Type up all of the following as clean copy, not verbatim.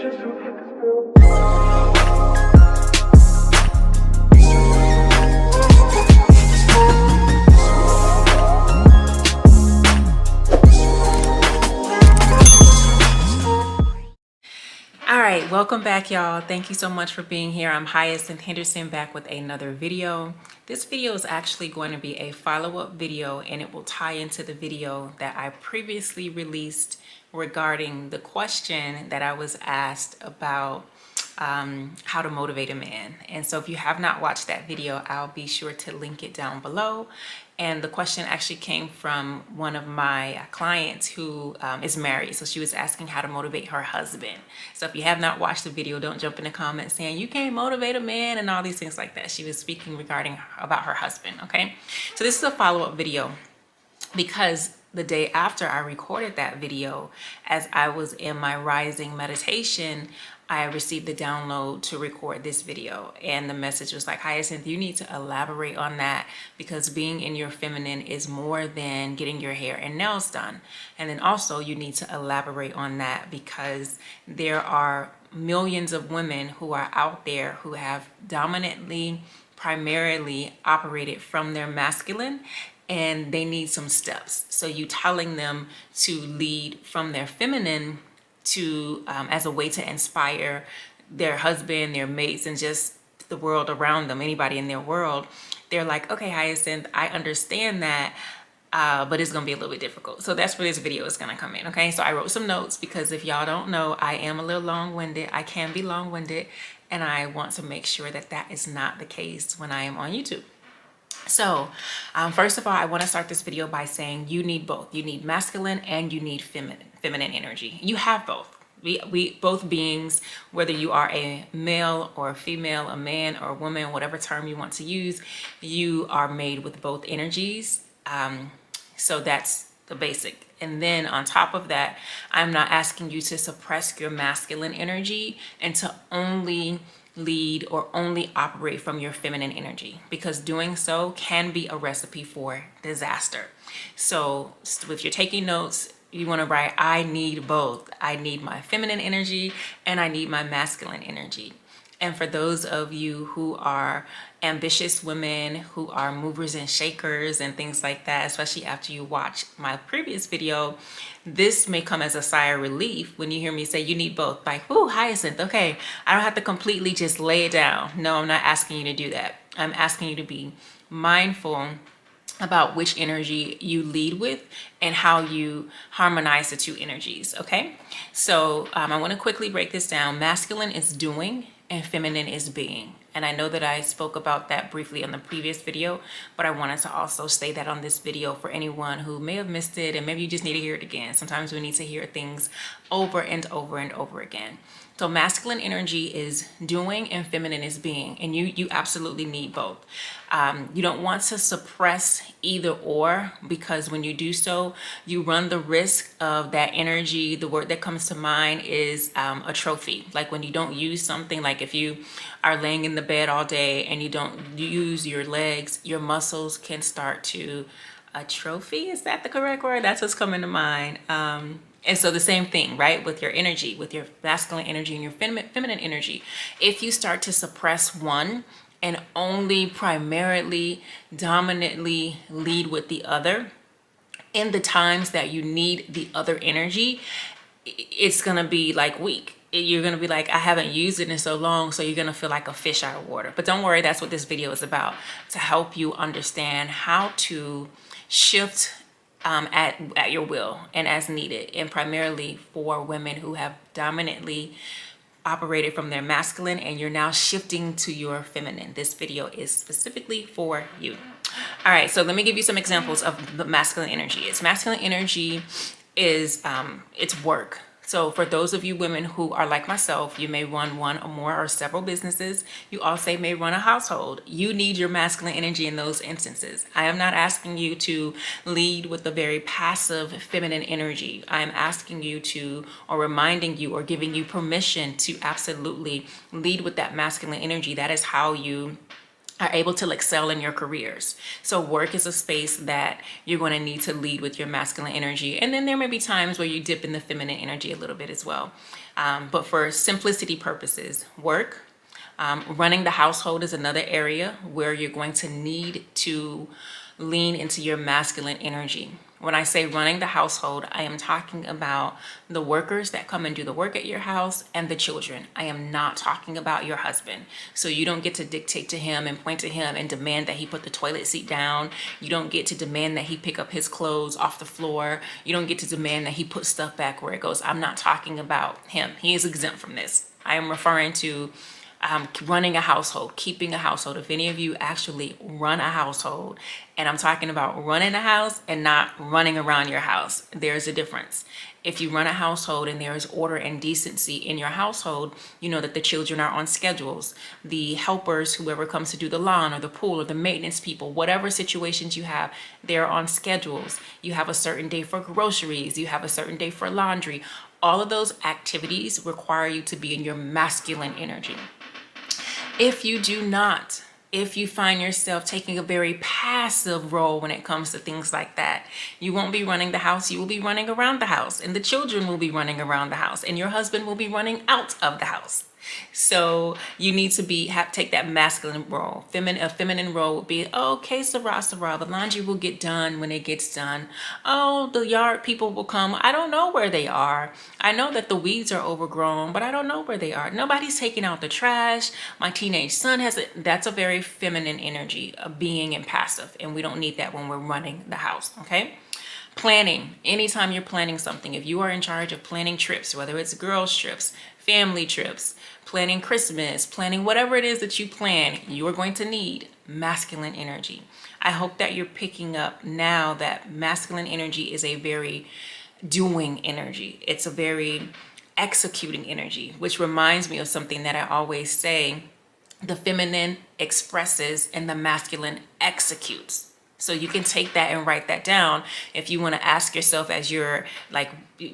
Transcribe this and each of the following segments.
All right, welcome back, y'all. Thank you so much for being here. I'm Hyacinth Henderson, back with another video. This video is actually going to be a follow-up video, and it will tie into the video that I previously released regarding the question that I was asked about how to motivate a man. And so if you have not watched that video, I'll be sure to link it down below. And the question actually came from one of my clients who is married. So she was asking how to motivate her husband. So if you have not watched the video, don't jump in the comments saying you can't motivate a man and all these things like that. She was speaking regarding about her husband. Okay, so this is a follow-up video because the day after I recorded that video, as I was in my rising meditation, I received the download to record this video, and the message was like, Hyacinth, you need to elaborate on that, because being in your feminine is more than getting your hair and nails done. And then also you need to elaborate on that because there are millions of women who are out there who have dominantly, primarily operated from their masculine, and they need some steps. So you telling them to lead from their feminine to as a way to inspire their husband, their mates, and just the world around them, anybody in their world. They're like, okay, Hyacinth, I understand that, but it's gonna be a little bit difficult. So that's where this video is gonna come in. Okay, so I wrote some notes because if y'all don't know, I am a little long-winded. I can be long-winded, and I want to make sure that that is not the case when I am on YouTube. So first of all, I want to start this video by saying you need both. You need masculine and you need feminine energy. You have both. We both beings, whether you are a male or a female, a man or a woman, whatever term you want to use, you are made with both energies. So that's the basic. And then on top of that, I'm not asking you to suppress your masculine energy and to only lead or only operate from your feminine energy, because doing so can be a recipe for disaster. So if you're taking notes, you want to write, I need both. I need my feminine energy and I need my masculine energy. And for those of you who are ambitious women, who are movers and shakers and things like that, especially after you watch my previous video, this may come as a sigh of relief when you hear me say you need both. Like, ooh, Hyacinth, okay, I don't have to completely just lay it down. No, I'm not asking you to do that. I'm asking you to be mindful about which energy you lead with and how you harmonize the two energies, okay? So I want to quickly break this down. Masculine is doing and feminine is being. And I know that I spoke about that briefly on the previous video, but I wanted to also say that on this video for anyone who may have missed it, and maybe you just need to hear it again. Sometimes we need to hear things over and over and over again. So masculine energy is doing and feminine is being, and you absolutely need both. You don't want to suppress either or, because when you do so, you run the risk of that energy. The word that comes to mind is a trophy. Like when you don't use something, like if you are laying in the bed all day and you don't use your legs, your muscles can start to atrophy. Is that the correct word? That's what's coming to mind. And so the same thing, right? With your energy, with your masculine energy and your feminine energy. If you start to suppress one and only primarily, dominantly lead with the other, in the times that you need the other energy, it's going to be like weak. You're going to be like, I haven't used it in so long. So you're going to feel like a fish out of water. But don't worry, that's what this video is about, to help you understand how to shift at your will and as needed, and primarily for women who have dominantly operated from their masculine and you're now shifting to your feminine. This video is specifically for you. All right, so let me give you some examples of the masculine energy. It's masculine energy is it's work. So for those of you women who are like myself, you may run one or more or several businesses. You also may run a household. You need your masculine energy in those instances. I am not asking you to lead with the very passive feminine energy. I am asking you to, or reminding you, or giving you permission to absolutely lead with that masculine energy. That is how you are able to excel in your careers. So work is a space that you're going to need to lead with your masculine energy. And then there may be times where you dip in the feminine energy a little bit as well. But for simplicity purposes, work, running the household is another area where you're going to need to lean into your masculine energy. When I say running the household, I am talking about the workers that come and do the work at your house and the children. I am not talking about your husband. So you don't get to dictate to him and point to him and demand that he put the toilet seat down. You don't get to demand that he pick up his clothes off the floor. You don't get to demand that he put stuff back where it goes. I'm not talking about him. He is exempt from this. I am referring to running a household, keeping a household. If any of you actually run a household, and I'm talking about running a house and not running around your house, there's a difference. If you run a household and there is order and decency in your household, you know that the children are on schedules. The helpers, whoever comes to do the lawn or the pool or the maintenance people, whatever situations you have, they're on schedules. You have a certain day for groceries. You have a certain day for laundry. All of those activities require you to be in your masculine energy. If you do not, if you find yourself taking a very passive role when it comes to things like that, you won't be running the house, you will be running around the house, and the children will be running around the house, and your husband will be running out of the house. So you need to take that masculine role. A feminine role would be, okay, Sarah, the laundry will get done when it gets done. Oh, the yard people will come. I don't know where they are. I know that the weeds are overgrown, but I don't know where they are. Nobody's taking out the trash. My teenage son has it. That's a very feminine energy of being impassive, and we don't need that when we're running the house, okay? Planning. Anytime you're planning something, if you are in charge of planning trips, whether it's girls' trips, family trips, planning Christmas, planning whatever it is that you plan, you are going to need masculine energy. I hope that you're picking up now that masculine energy is a very doing energy. It's a very executing energy, which reminds me of something that I always say: the feminine expresses and the masculine executes. So you can take that and write that down if you want to ask yourself, as you're like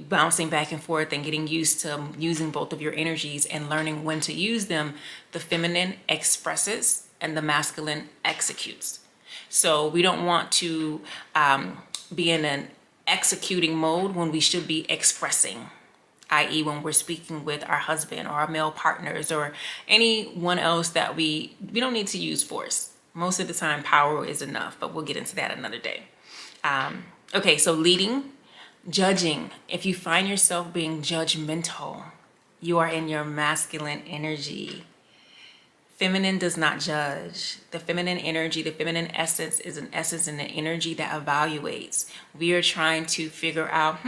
bouncing back and forth and getting used to using both of your energies and learning when to use them. The feminine expresses and the masculine executes. So we don't want to be in an executing mode when we should be expressing, i.e. when we're speaking with our husband or our male partners or anyone else that we don't need to use force. Most of the time, power is enough, but we'll get into that another day. Okay, so leading, judging. If you find yourself being judgmental, you are in your masculine energy. Feminine does not judge. The feminine energy, the feminine essence is an essence and an energy that evaluates. We are trying to figure out,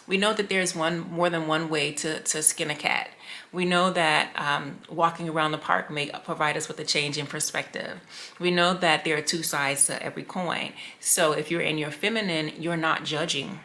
we know that there's more than one way to skin a cat. We know that walking around the park may provide us with a change in perspective. We know that there are two sides to every coin. So if you're in your feminine, you're not judging.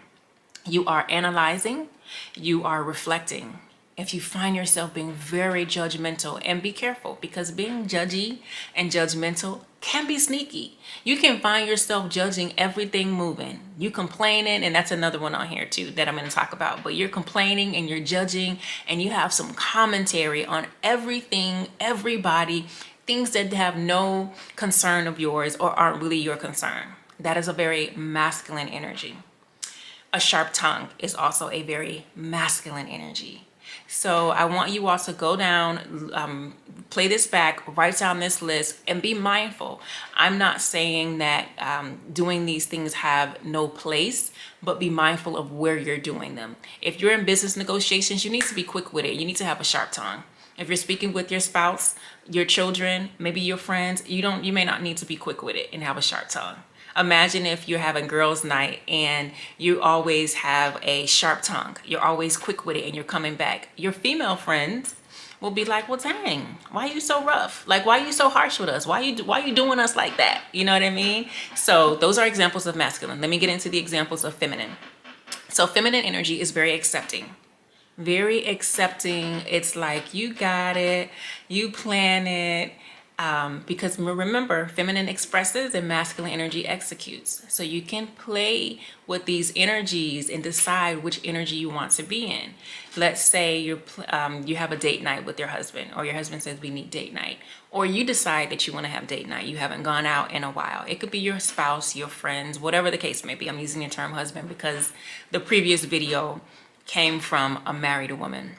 You are analyzing. You are reflecting. If you find yourself being very judgmental, and be careful, because being judgy and judgmental can be sneaky. You can find yourself judging everything moving. You complaining, and that's another one on here too that I'm going to talk about. But you're complaining and you're judging, and you have some commentary on everything, everybody, things that have no concern of yours or aren't really your concern. That is a very masculine energy. A sharp tongue is also a very masculine energy. So I want you all to go down, play this back, write down this list, and be mindful. I'm not saying that doing these things have no place, but be mindful of where you're doing them. If you're in business negotiations, you need to be quick with it. You need to have a sharp tongue. If you're speaking with your spouse, your children, maybe your friends, you may not need to be quick with it and have a sharp tongue. Imagine if you're having girls' night and you always have a sharp tongue. You're always quick with it and you're coming back. Your female friends will be like, well, dang, why are you so rough? Like, why are you so harsh with us? Why you doing us like that? You know what I mean? So those are examples of masculine. Let me get into the examples of feminine. So feminine energy is very accepting. Very accepting. It's like, you got it. You plan it. Because remember, feminine expresses and masculine energy executes. So you can play with these energies and decide which energy you want to be in. Let's say you have a date night with your husband, or your husband says we need date night, or you decide that you want to have date night. You haven't gone out in a while. It could be your spouse, your friends, whatever the case may be. I'm using the term husband because the previous video came from a married woman.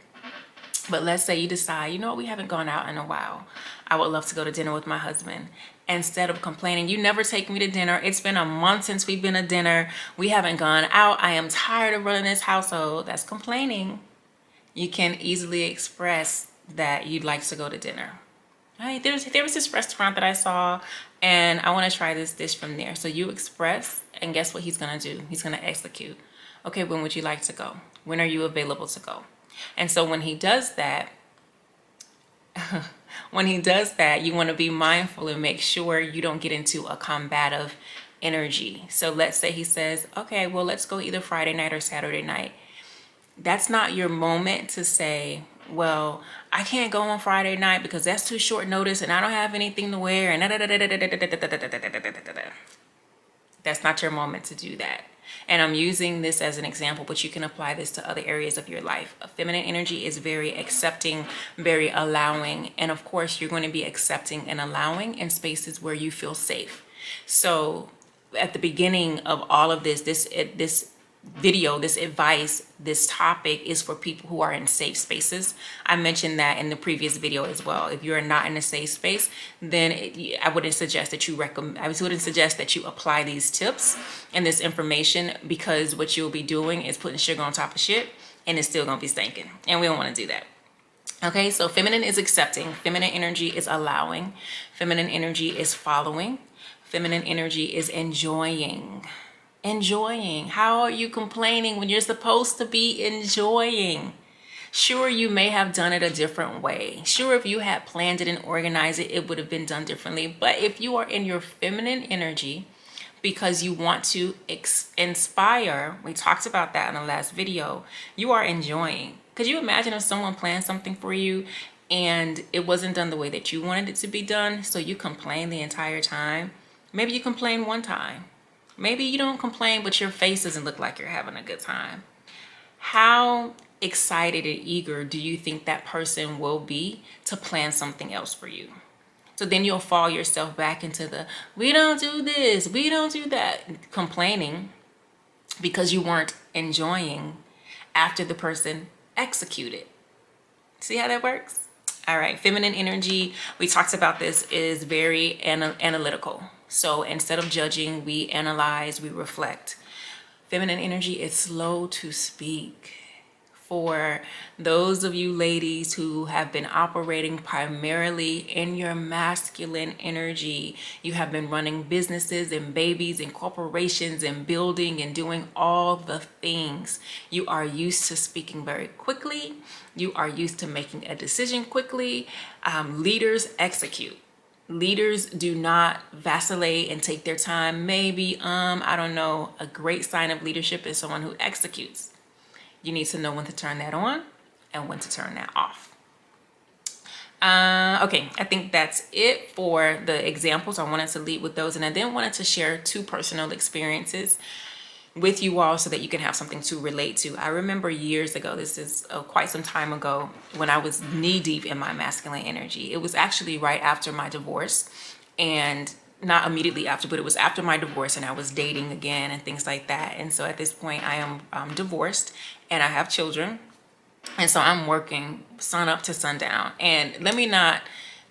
But let's say you decide, you know what, we haven't gone out in a while. I would love to go to dinner with my husband. Instead of complaining, you never take me to dinner. It's been a month since we've been to dinner. We haven't gone out. I am tired of running this household. That's complaining. You can easily express that you'd like to go to dinner. Right? There was this restaurant that I saw, and I want to try this dish from there. So you express, and guess what he's going to do? He's going to execute. Okay, when would you like to go? When are you available to go? And so when he does that, you want to be mindful and make sure you don't get into a combative energy. So let's say he says, okay, well, let's go either Friday night or Saturday night. That's not your moment to say, well, I can't go on Friday night because that's too short notice and I don't have anything to wear. And that's not your moment to do that. And I'm using this as an example, but you can apply this to other areas of your life. A feminine energy is very accepting, very allowing. And of course, you're going to be accepting and allowing in spaces where you feel safe. So at the beginning of all of this video, this advice, this topic is for people who are in safe spaces. I mentioned that in the previous video as well. If you're not in a safe space, then I wouldn't suggest that you apply these tips and this information, because what you'll be doing is putting sugar on top of shit, and it's still gonna be stinking, and we don't want to do that. Okay, so feminine is accepting, feminine energy is allowing, feminine energy is following, feminine energy is enjoying. How are you complaining when you're supposed to be enjoying? Sure, you may have done it a different way. Sure, if you had planned it and organized it, it would have been done differently. But if you are in your feminine energy because you want to inspire, we talked about that in the last video, you are enjoying. Could you imagine if someone planned something for you and it wasn't done the way that you wanted it to be done, so you complain the entire time? Maybe you complain one time. Maybe you don't complain, but your face doesn't look like you're having a good time. How excited and eager do you think that person will be to plan something else for you? So then you'll fall yourself back into the, we don't do this, we don't do that, complaining because you weren't enjoying after the person executed. See how that works? All right, feminine energy, we talked about this, is very analytical. So instead of judging, we analyze, we reflect. Feminine energy is slow to speak. For those of you ladies who have been operating primarily in your masculine energy, you have been running businesses and babies and corporations and building and doing all the things. You are used to speaking very quickly. You are used to making a decision quickly. Leaders execute. Leaders do not vacillate and take their time. Maybe, I don't know, a great sign of leadership is someone who executes. You need to know when to turn that on and when to turn that off. Okay, I think that's it for the examples. I wanted to lead with those, and I then wanted to share 2 personal experiences with you all so that you can have something to relate to. I remember years ago, this is quite some time ago, when I was knee deep in my masculine energy. It was actually right after my divorce, and not immediately after, but it was after my divorce, and I was dating again and things like that. And so at this point I am divorced and I have children. And so I'm working sun up to sundown. And let me not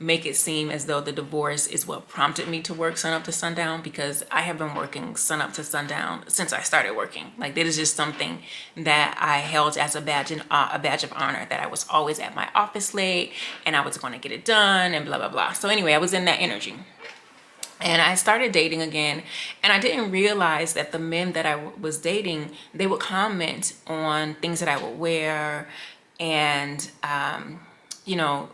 make it seem as though the divorce is what prompted me to work sun up to sundown, because I have been working sun up to sundown since I started working. Like, that is just something that I held as a badge of honor, that I was always at my office late and I was going to get it done and blah, blah, blah. So anyway, I was in that energy. And I started dating again, and I didn't realize that the men that I was dating, they would comment on things that I would wear and, you know,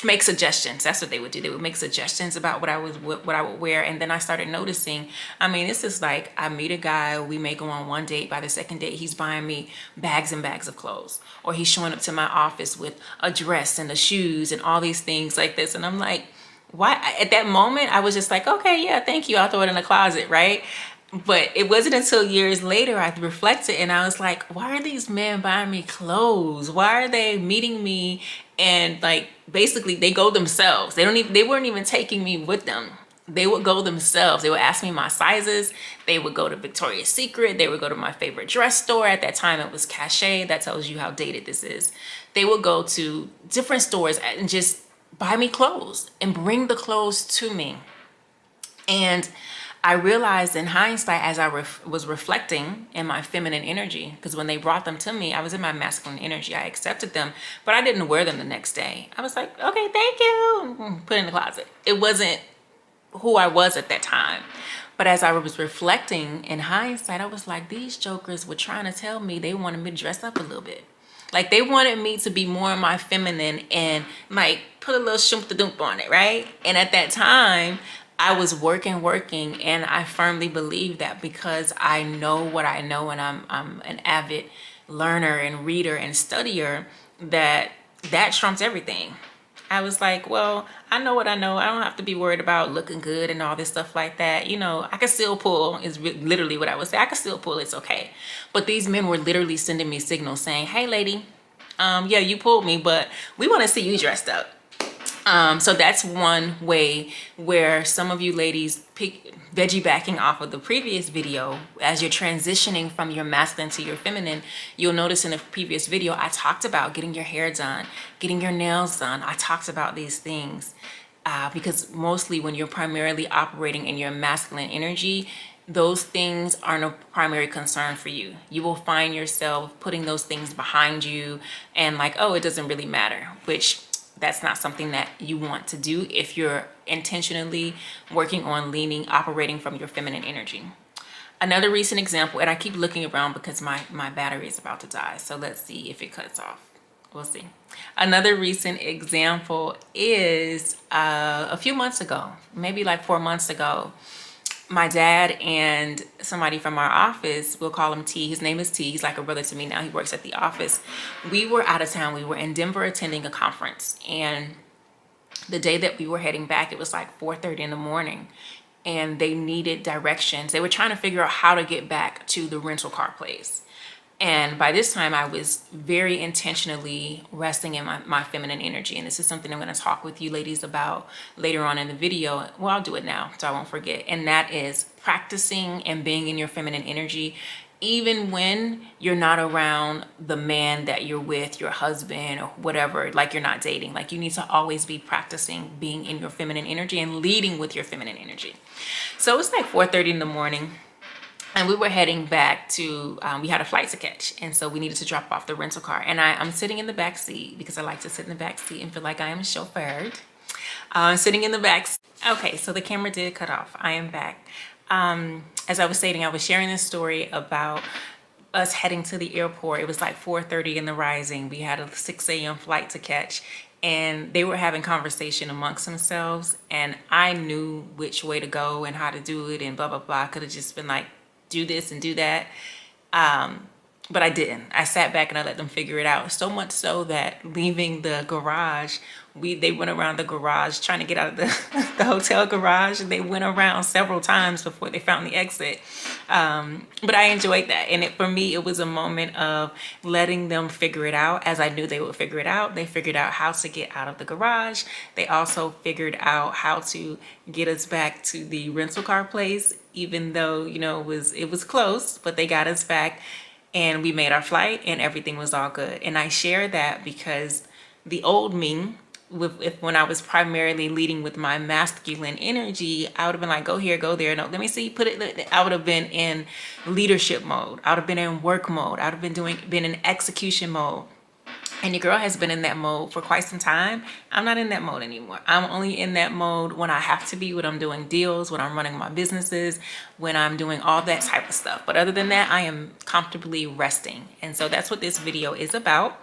make suggestions. That's what they would do. They would make suggestions about what I would wear. And then I started noticing, I mean, this is like, I meet a guy, we may go on one date. By the second date, he's buying me bags and bags of clothes, or he's showing up to my office with a dress and the shoes and all these things like this. And I'm like, Why? At that moment, I was just like, okay, yeah, thank you. I'll throw it in the closet, right? But it wasn't until years later I reflected and I was like, why are these men buying me clothes? Why are they meeting me? And like, basically they go themselves. They weren't even taking me with them. They would go themselves. They would ask me my sizes. They would go to Victoria's Secret. They would go to my favorite dress store. At that time, it was Cachet. That tells you how dated this is. They would go to different stores and just buy me clothes and bring the clothes to me. And I realized in hindsight, as I was reflecting in my feminine energy, because when they brought them to me, I was in my masculine energy. I accepted them, but I didn't wear them the next day. I was like, okay, thank you. Put it in the closet. It wasn't who I was at that time. But as I was reflecting in hindsight, I was like, these jokers were trying to tell me they wanted me to dress up a little bit. Like they wanted me to be more in my feminine and like put a little shump the doomp on it, right? And at that time, I was working, and I firmly believe that because I know what I know and I'm an avid learner and reader and studier, that trumps everything. I was like, well, I know what I know. I don't have to be worried about looking good and all this stuff like that. You know, I can still pull is literally what I would say. I can still pull. It's okay. But these men were literally sending me signals saying, hey, lady, yeah, you pulled me, but we want to see you dressed up. So that's one way where some of you ladies veggie backing off of the previous video, as you're transitioning from your masculine to your feminine. You'll notice in the previous video, I talked about getting your hair done, getting your nails done. I talked about these things because mostly when you're primarily operating in your masculine energy, those things aren't a primary concern for you. You will find yourself putting those things behind you and like, oh, it doesn't really matter, which that's not something that you want to do if you're intentionally working on operating from your feminine energy. Another recent example, and I keep looking around because my battery is about to die. So let's see if it cuts off. We'll see. Another recent example is a few months ago, maybe like 4 months ago, my dad and somebody from our office, we'll call him T. His name is T. He's like a brother to me now. He works at the office. We were out of town. We were in Denver attending a conference. And the day that we were heading back, it was like 4:30 in the morning. And they needed directions. They were trying to figure out how to get back to the rental car place. And by this time, I was very intentionally resting in my feminine energy. And this is something I'm going to talk with you ladies about later on in the video. Well, I'll do it now so I won't forget. And that is practicing and being in your feminine energy, even when you're not around the man that you're with, your husband or whatever, like you're not dating. Like you need to always be practicing being in your feminine energy and leading with your feminine energy. So it's like 4:30 in the morning. And we were heading back to, we had a flight to catch. And so we needed to drop off the rental car. And I'm sitting in the back seat because I like to sit in the back seat and feel like I am chauffeured. Sitting in the back. Okay, so the camera did cut off. I am back. As I was stating, I was sharing this story about us heading to the airport. It was like 4:30 in the rising. We had a 6 a.m. flight to catch. And they were having conversation amongst themselves. And I knew which way to go and how to do it and blah, blah, blah. I could have just been like, do this and do that. But I didn't. I sat back and I let them figure it out. So much so that leaving the garage, they went around the garage trying to get out of the hotel garage. And they went around several times before they found the exit. But I enjoyed that. And for me, it was a moment of letting them figure it out as I knew they would figure it out. They figured out how to get out of the garage. They also figured out how to get us back to the rental car place, even though, you know, it was close, but they got us back and we made our flight and everything was all good. And I share that because the old me, when I was primarily leading with my masculine energy, I would have been like, go here, go there. No, let me see, put it. I would have been in leadership mode. I would have been in work mode. I would have been in execution mode. And your girl has been in that mode for quite some time. I'm not in that mode anymore. I'm only in that mode when I have to be, when I'm doing deals, when I'm running my businesses, when I'm doing all that type of stuff. But other than that, I am comfortably resting. And so that's what this video is about.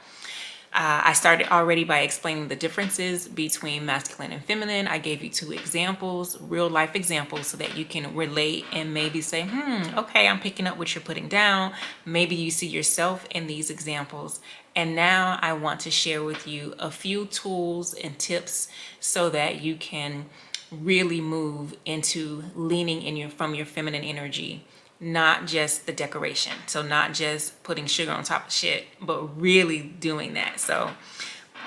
I started already by explaining the differences between masculine and feminine. I gave you 2 examples, real life examples, so that you can relate and maybe say, okay, I'm picking up what you're putting down. Maybe you see yourself in these examples. And now I want to share with you a few tools and tips so that you can really move into leaning in from your feminine energy, not just the decoration. So not just putting sugar on top of shit, but really doing that. So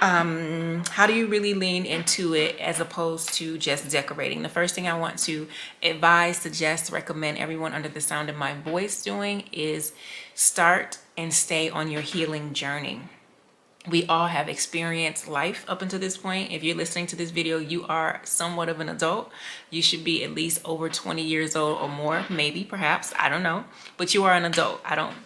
how do you really lean into it as opposed to just decorating? The first thing I want to advise, suggest, recommend everyone under the sound of my voice doing is start and stay on your healing journey. We all have experienced life up until this point. If you're listening to this video, you are somewhat of an adult. You should be at least over 20 years old or more, maybe, perhaps, I don't know. But you are an adult. I don't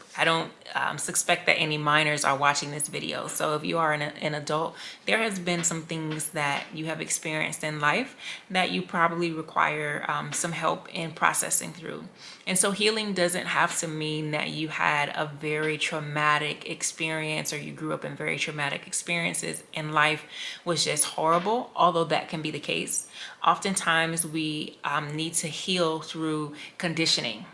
suspect that any minors are watching this video. So if you are an adult, there has been some things that you have experienced in life that you probably require some help in processing through. And so healing doesn't have to mean that you had a very traumatic experience or you grew up in very traumatic experiences and life was just horrible, although that can be the case. Oftentimes we need to heal through conditioning.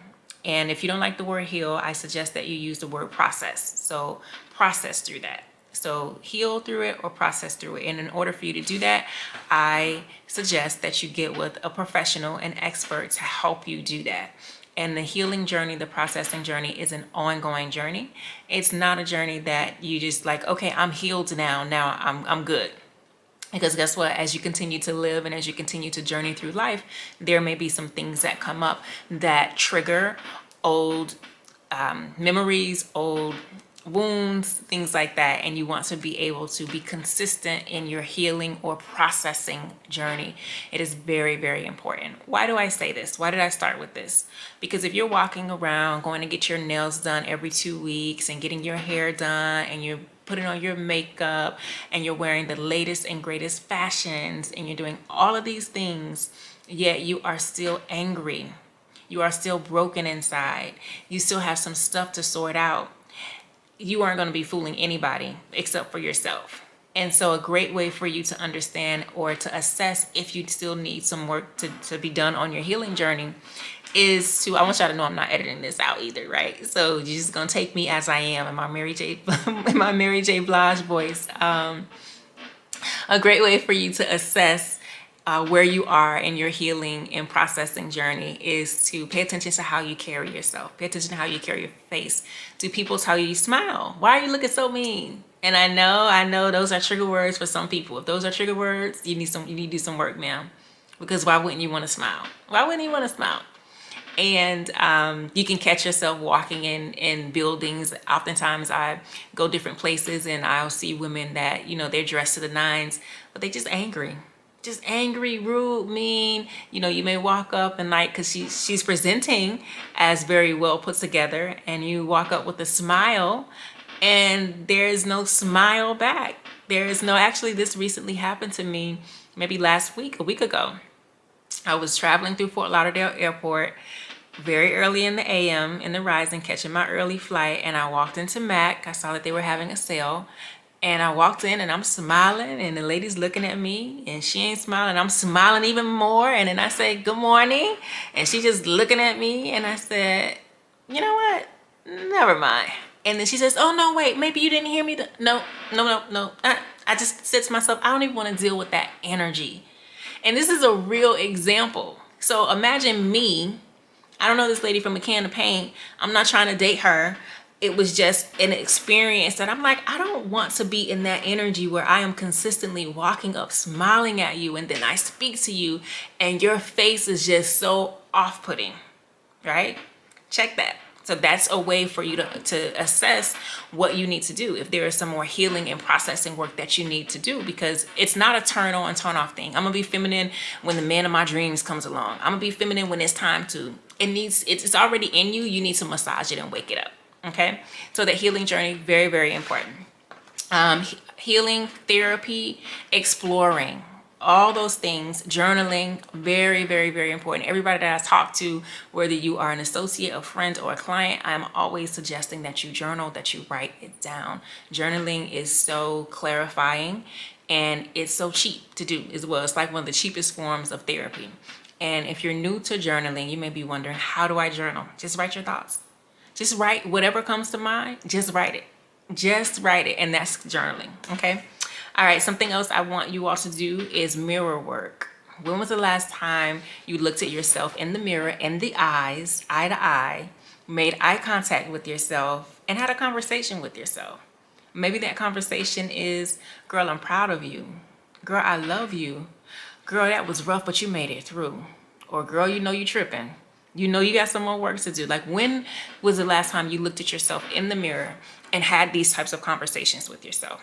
And if you don't like the word heal, I suggest that you use the word process. So process through that. So heal through it or process through it. And in order for you to do that, I suggest that you get with a professional, an expert to help you do that. And the healing journey, the processing journey is an ongoing journey. It's not a journey that you just like, okay, I'm healed now I'm good. Because guess what? As you continue to live and as you continue to journey through life, there may be some things that come up that trigger old memories, old wounds, things like that. And you want to be able to be consistent in your healing or processing journey. It is very, very important. Why do I say this? Why did I start with this? Because if you're walking around going to get your nails done every 2 weeks and getting your hair done and you're putting on your makeup and you're wearing the latest and greatest fashions and you're doing all of these things, yet you are still angry, you are still broken inside, you still have some stuff to sort out, you aren't going to be fooling anybody except for yourself. And so a great way for you to understand or to assess if you still need some work to be done on your healing journey is to, I want y'all to know I'm not editing this out either, right? So you're just going to take me as I am in my Mary J. Blige voice. A great way for you to assess where you are in your healing and processing journey is to pay attention to how you carry yourself. Pay attention to how you carry your face. Do people tell you smile? Why are you looking so mean? And I know those are trigger words for some people. If those are trigger words, you need to do some work, ma'am. Because why wouldn't you want to smile? Why wouldn't you want to smile? And you can catch yourself walking in buildings. Oftentimes I go different places and I'll see women that, they're dressed to the nines, but they just angry. Just angry, rude, mean. You may walk up and because she's presenting as very well put together, and you walk up with a smile and there is no smile back. There is no, actually this recently happened to me maybe a week ago. I was traveling through Fort Lauderdale Airport very early in the AM in the rising, catching my early flight, and I walked into Mac. I saw that they were having a sale. And I walked in and I'm smiling and the lady's looking at me and she ain't smiling. I'm smiling even more. And then I say, good morning. And she just looking at me. And I said, you know what? Never mind. And then she says, oh, no, wait, maybe you didn't hear me. No. I just said to myself, I don't even want to deal with that energy. And this is a real example. So imagine me. I don't know this lady from a can of paint. I'm not trying to date her. It was just an experience that I'm like, I don't want to be in that energy where I am consistently walking up, smiling at you, and then I speak to you and your face is just so off-putting, right? Check that. So that's a way for you to assess what you need to do. If there is some more healing and processing work that you need to do, because it's not a turn on, turn off thing. I'm gonna be feminine when the man of my dreams comes along. I'm gonna be feminine when it's time to. It's already in you. You need to massage it and wake it up. Okay, so that healing journey, very, very important. Healing, therapy, exploring. All those things. Journaling, very, very, very important. Everybody that I talk to, whether you are an associate, a friend, or a client, I'm always suggesting that you journal, that you write it down. Journaling is so clarifying, and it's so cheap to do as well. It's like one of the cheapest forms of therapy. And if you're new to journaling, you may be wondering, how do I journal? Just write your thoughts. Just write whatever comes to mind. Just write it. Just write it. And that's journaling. Okay. All right. Something else I want you all to do is mirror work. When was the last time you looked at yourself in the mirror, in the eyes, eye to eye, made eye contact with yourself, and had a conversation with yourself? Maybe that conversation is, girl, I'm proud of you. Girl, I love you. Girl, that was rough, but you made it through. Or girl, you know you tripping. You know you got some more work to do. Like, when was the last time you looked at yourself in the mirror and had these types of conversations with yourself?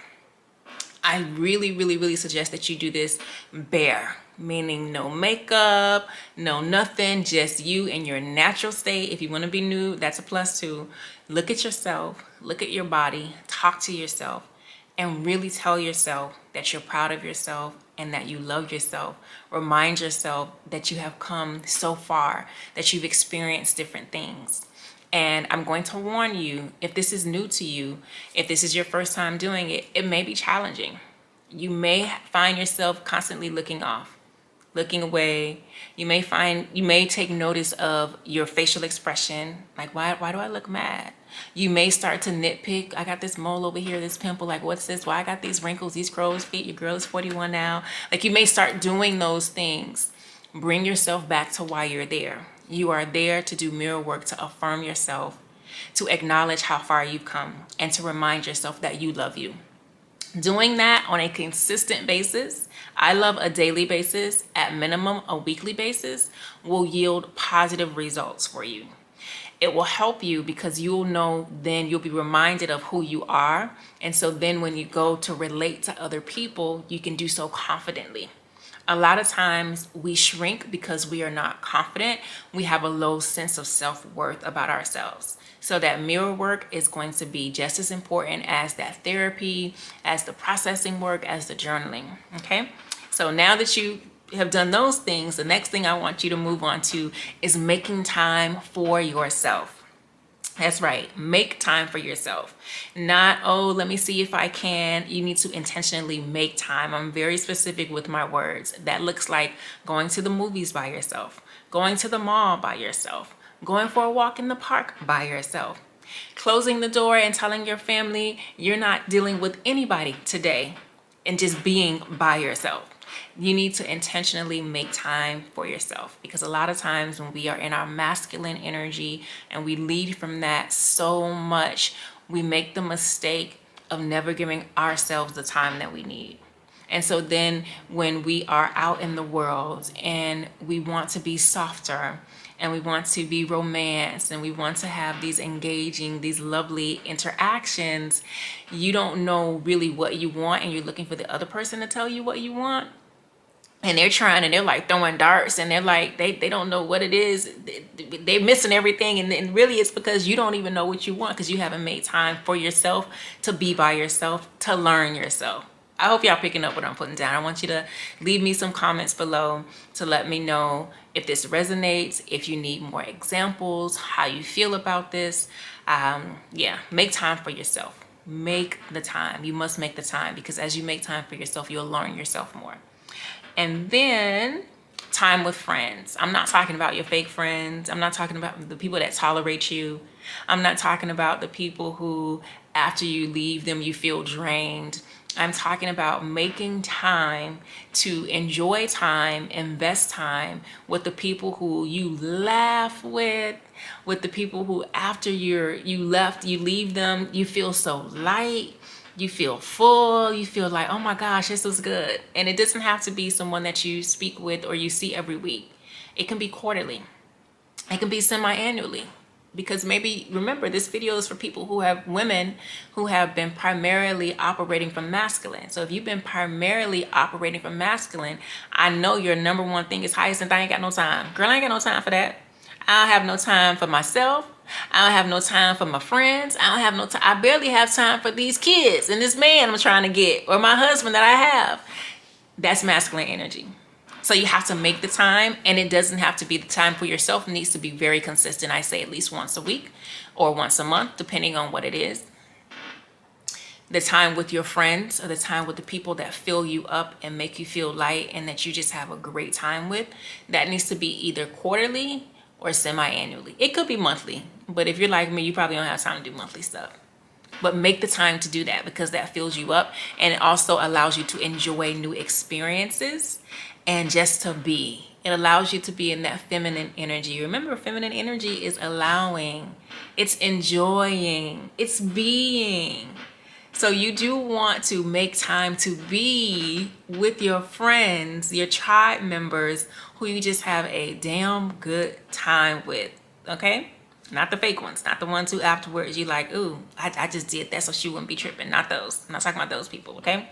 I really, really, really suggest that you do this bare, meaning no makeup, no nothing, just you in your natural state. If you want to be nude, that's a plus too. Look at yourself, look at your body, talk to yourself, and really tell yourself that you're proud of yourself and that you love yourself. Remind yourself that you have come so far, that you've experienced different things. And I'm going to warn you, if this is new to you, if this is your first time doing it, it may be challenging. You may find yourself constantly looking off, looking away. You may take notice of your facial expression. Like, why do I look mad? You may start to nitpick. I got this mole over here, this pimple. Like, what's this? Why I got these wrinkles, these crow's feet? Your girl is 41 now. Like, you may start doing those things. Bring yourself back to why you're there. You are there to do mirror work, to affirm yourself, to acknowledge how far you've come, and to remind yourself that you love you. Doing that on a consistent basis, I love a daily basis, at minimum a weekly basis, will yield positive results for you. It will help you because you'll know, then you'll be reminded of who you are. And so then when you go to relate to other people, you can do so confidently. A lot of times we shrink because we are not confident. We have a low sense of self-worth about ourselves. So that mirror work is going to be just as important as that therapy, as the processing work, as the journaling. Okay. So now that you have done those things, the next thing I want you to move on to is making time for yourself. That's right. Make time for yourself. Not, oh, let me see if I can. You need to intentionally make time. I'm very specific with my words. That looks like going to the movies by yourself, going to the mall by yourself, going for a walk in the park by yourself, closing the door and telling your family you're not dealing with anybody today, and just being by yourself. You need to intentionally make time for yourself, because a lot of times when we are in our masculine energy and we lead from that so much, we make the mistake of never giving ourselves the time that we need. And so then when we are out in the world and we want to be softer and we want to be romanced and we want to have these engaging, these lovely interactions, you don't know really what you want, and you're looking for the other person to tell you what you want. And they're trying, and they're like throwing darts, and they're like, they don't know what it is. They're missing everything. And really it's because you don't even know what you want, because you haven't made time for yourself, to be by yourself, to learn yourself. I hope y'all picking up what I'm putting down. I want you to leave me some comments below to let me know if this resonates, if you need more examples, how you feel about this. Yeah, make time for yourself. Make the time. You must make the time, because as you make time for yourself, you'll learn yourself more. And then time with friends. I'm not talking about your fake friends. I'm not talking about the people that tolerate you. I'm not talking about the people who, after you leave them, you feel drained. I'm talking about making time to enjoy time, invest time with the people who you laugh with the people who, after you leave them, you feel so light. You feel full, you feel like, oh my gosh, this was good. And it doesn't have to be someone that you speak with or you see every week. It can be quarterly. It can be semi-annually. Because maybe, remember, this video is for people who have, women who have been primarily operating from masculine. So if you've been primarily operating from masculine, I know your number one thing is, Hyacinth, I ain't got no time. Girl, I ain't got no time for that. I don't have no time for myself. I don't have no time for my friends. I don't have no time. I barely have time for these kids and this man I'm trying to get, or my husband that I have. That's masculine energy. So you have to make the time, and it doesn't have to be the time for yourself. It needs to be very consistent. I say at least once a week or once a month, depending on what it is. The time with your friends, or the time with the people that fill you up and make you feel light and that you just have a great time with, that needs to be either quarterly or semi-annually. It could be monthly, but if you're like me, you probably don't have time to do monthly stuff. But make the time to do that, because that fills you up, and it also allows you to enjoy new experiences and just to be. It allows you to be in that feminine energy. Remember, feminine energy is allowing, it's enjoying, it's being. So you do want to make time to be with your friends, your tribe members who you just have a damn good time with, okay? Not the fake ones, not the ones who afterwards you like, ooh, I just did that so she wouldn't be tripping. Not those. I'm not talking about those people, okay?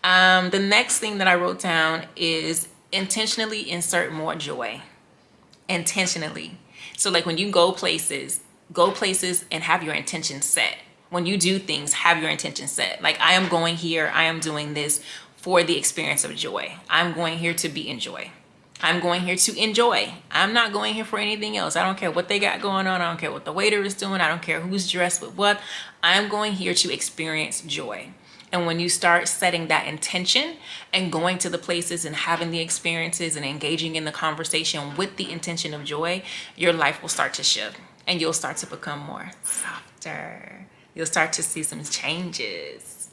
The next thing that I wrote down is intentionally insert more joy. Intentionally. So like when you go places and have your intention set. When you do things, have your intention set. Like, I am going here, I am doing this for the experience of joy. I'm going here to be in joy. I'm going here to enjoy. I'm not going here for anything else. I don't care what they got going on. I don't care what the waiter is doing. I don't care who's dressed with what. I'm going here to experience joy. And when you start setting that intention and going to the places and having the experiences and engaging in the conversation with the intention of joy, your life will start to shift and you'll start to become more softer. You'll start to see some changes.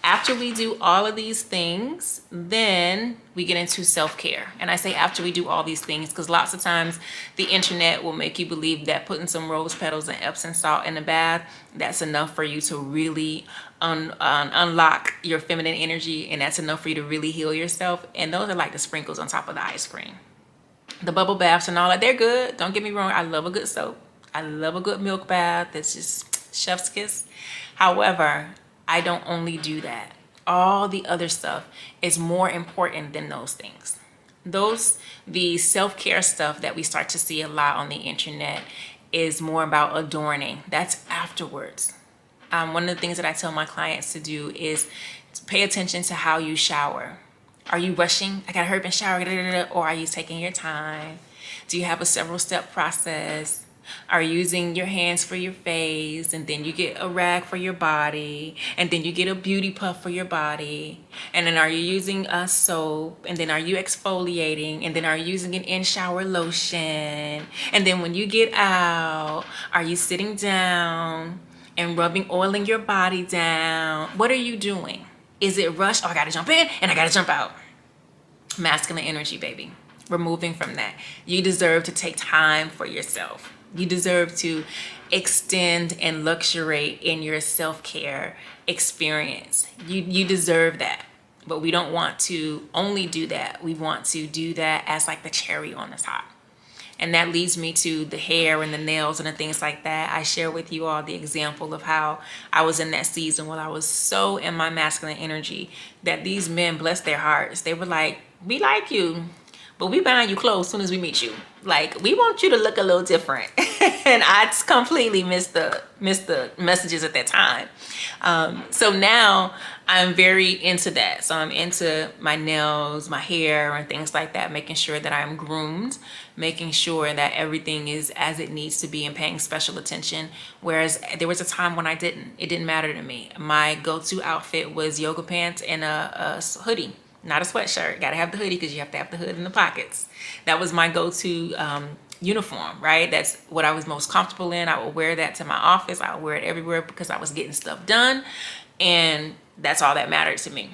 After we do all of these things, then we get into self-care. And I say after we do all these things because lots of times the internet will make you believe that putting some rose petals and Epsom salt in the bath, that's enough for you to really unlock your feminine energy, and that's enough for you to really heal yourself. And those are like the sprinkles on top of the ice cream. The bubble baths and all that, they're good. Don't get me wrong. I love a good soap. I love a good milk bath. That's just chef's kiss. However, I don't only do that. All the other stuff is more important than those things. The self-care stuff that we start to see a lot on the internet is more about adorning. That's afterwards. One of the things that I tell my clients to do is to pay attention to how you shower. Are you rushing? I gotta hurry up and shower, or are you taking your time? Do you have a several step process? Are you using your hands for your face, and then you get a rag for your body, and then you get a beauty puff for your body, and then are you using a soap, and then are you exfoliating, and then are you using an in-shower lotion, and then when you get out, are you sitting down and rubbing oil in your body down? What are you doing? Is it rush? Oh, I gotta jump in and I gotta jump out. Masculine energy, baby. We're moving from that. You deserve to take time for yourself. You deserve to extend and luxuriate in your self-care experience. You deserve that. But we don't want to only do that. We want to do that as like the cherry on the top. And that leads me to the hair and the nails and the things like that. I share with you all the example of how I was in that season when I was so in my masculine energy that these men, bless their hearts, they were like, we like you, but we buying you clothes as soon as we meet you. Like, we want you to look a little different. And I completely missed the messages at that time. So now I'm very into that. So I'm into my nails, my hair, and things like that, making sure that I'm groomed, making sure that everything is as it needs to be and paying special attention. Whereas there was a time when it didn't matter to me. My go-to outfit was yoga pants and a hoodie. Not a sweatshirt. Gotta have the hoodie because you have to have the hood in the pockets. That was my go-to uniform, right? That's what I was most comfortable in. I would wear that to my office. I would wear it everywhere because I was getting stuff done. And that's all that mattered to me.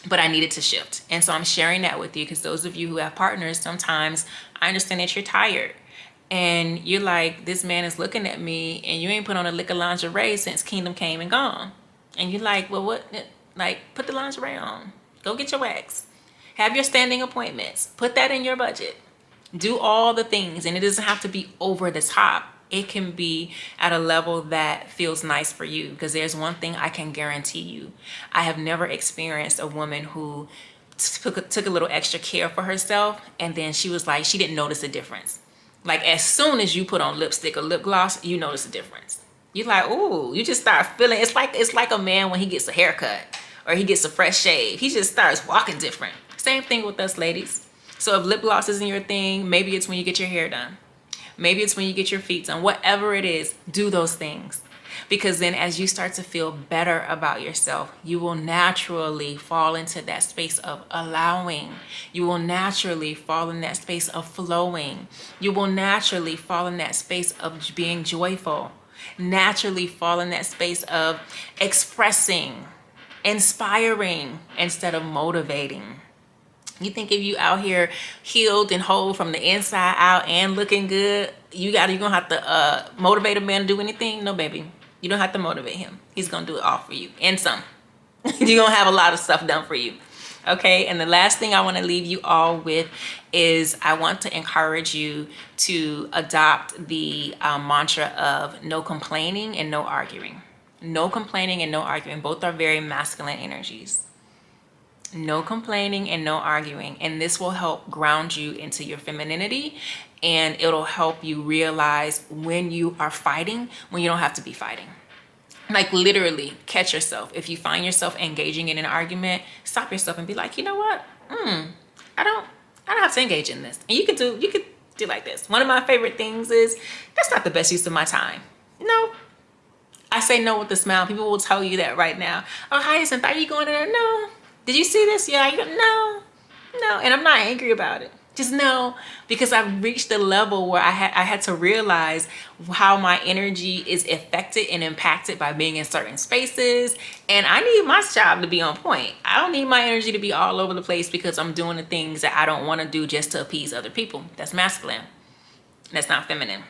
But I needed to shift. And so I'm sharing that with you because those of you who have partners, sometimes I understand that you're tired. And you're like, this man is looking at me and you ain't put on a lick of lingerie since Kingdom came and gone. And you're like, well, what? Like, put the lingerie on. Go get your wax. Have your standing appointments. Put that in your budget. Do all the things. And it doesn't have to be over the top. It can be at a level that feels nice for you. Because there's one thing I can guarantee you. I have never experienced a woman who took a little extra care for herself. And then she was like, she didn't notice the difference. Like, as soon as you put on lipstick or lip gloss, you notice the difference. You're like, ooh, you just start feeling. It's like a man when he gets a haircut. or he gets a fresh shave. He just starts walking different. Same thing with us ladies. So if lip gloss isn't your thing, maybe it's when you get your hair done. Maybe it's when you get your feet done. Whatever it is, do those things. Because then as you start to feel better about yourself, you will naturally fall into that space of allowing. You will naturally fall in that space of flowing. You will naturally fall in that space of being joyful. Naturally fall in that space of expressing, inspiring instead of motivating. You think if you out here healed and whole from the inside out and looking good, you're gonna have to motivate a man to do anything? No, baby. You don't have to motivate him. He's gonna do it all for you and some. You're gonna have a lot of stuff done for you. Okay, and the last thing I want to leave you all with is I want to encourage you to adopt the mantra of no complaining and no arguing. No complaining and no arguing. Both are very masculine energies. No complaining and no arguing. And this will help ground you into your femininity, and it'll help you realize when you are fighting, when you don't have to be fighting. Like literally catch yourself. If you find yourself engaging in an argument, stop yourself and be like, you know what? I don't have to engage in this. And you could do like this. One of my favorite things is, that's not the best use of my time. No. I say no with a smile. People will tell you that right now. Oh, Hyacinth, are you going in there? No. Did you see this? Yeah. No. And I'm not angry about it. Just no, because I've reached the level where I had to realize how my energy is affected and impacted by being in certain spaces. And I need my job to be on point. I don't need my energy to be all over the place because I'm doing the things that I don't want to do just to appease other people. That's masculine. That's not feminine.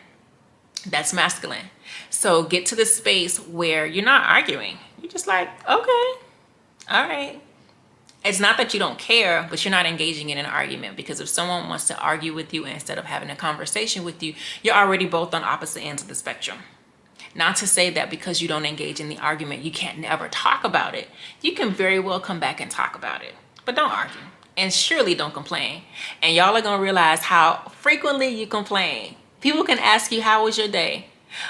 That's masculine. So get to the space where you're not arguing. You're just like, okay, all right. It's not that you don't care, but you're not engaging in an argument, because if someone wants to argue with you instead of having a conversation with you, you're already both on opposite ends of the spectrum. Not to say that because you don't engage in the argument, you can't never talk about it. You can very well come back and talk about it, but don't argue, and surely don't complain. And y'all are gonna realize how frequently you complain. People can ask you, how was your day?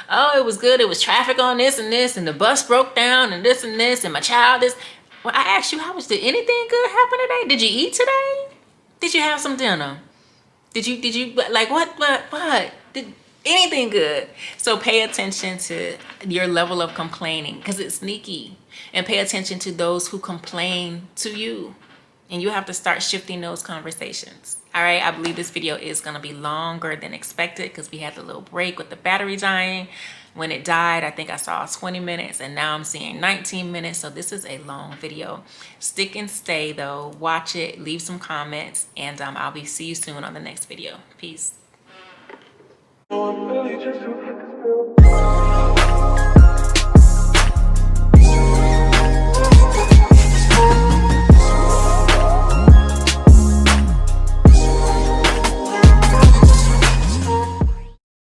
Oh, it was good. It was traffic on this and this, and the bus broke down and this, and my child is. Well, I asked you, did anything good happen today? Did you eat today? Did you have some dinner? Did you, like, what? Did anything good? So pay attention to your level of complaining, because it's sneaky. And pay attention to those who complain to you. And you have to start shifting those conversations. All right, I believe this video is going to be longer than expected because we had a little break with the battery dying. When it died, I think I saw 20 minutes, and now I'm seeing 19 minutes. So this is a long video. Stick and stay though. Watch it, leave some comments, and I'll see you soon on the next video. Peace.